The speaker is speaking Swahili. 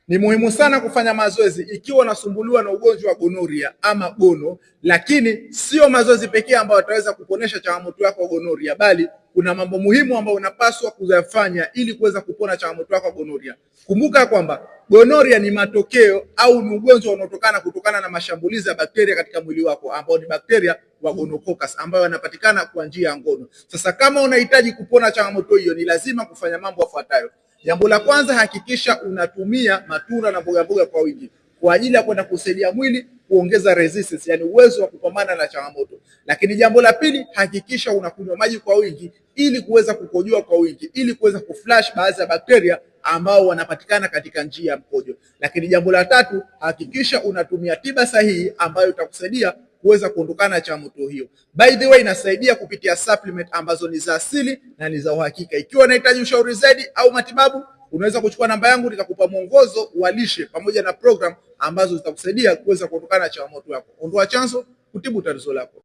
Ni muhimu sana kufanya mazoezi ikiwa unasumbuliwa na ugonjwa wa gonoria ama gono, lakini sio mazoezi pekee ambayo yataweza kuponesha changamoto yako ya gonoria, bali kuna mambo muhimu ambayo unapaswa kuyafanya ili kuweza kupona changamoto yako ya gonoria. Kumbuka kwamba gonoria ni matokeo au ni ugonjwa kutokana na mashambulizi ya bakteria katika mwili wako ambao ni bakteria wa gonococcus ambayo yanapatikana kwa njia ya ngono. Sasa kama unahitaji kupona changamoto hiyo, ni lazima kufanya mambo yafuatayo. Jambo la kwanza, hakikisha unatumia matunda na mboga mboga kwa wingi kwa ajili ya kwenda kusaidia mwili kuongeza resistance, yani uwezo wa kupambana na changamoto. Lakini jambo la pili, hakikisha unakunywa maji kwa wingi ili kuweza kukojoa kwa wingi, ili kuweza kuflash baadhi ya bakteria ambao wanapatikana katika njia ya mkojo. Lakini jambo la tatu, hakikisha unatumia tiba sahihi ambayo itakusaidia kuweza kuondokana na changamoto hiyo. By the way, inasaidia kupitia supplement ambazo ni za asili na ni za uhakika. Ikiwa unahitaji ushauri zaidi au matibabu, unaweza kuchukua namba yangu nikakupa mwongozo wa lishe pamoja na program ambazo zitakusaidia kuweza kuondokana na changamoto yako. Ondoa chanzo, kutibu tatizo lako.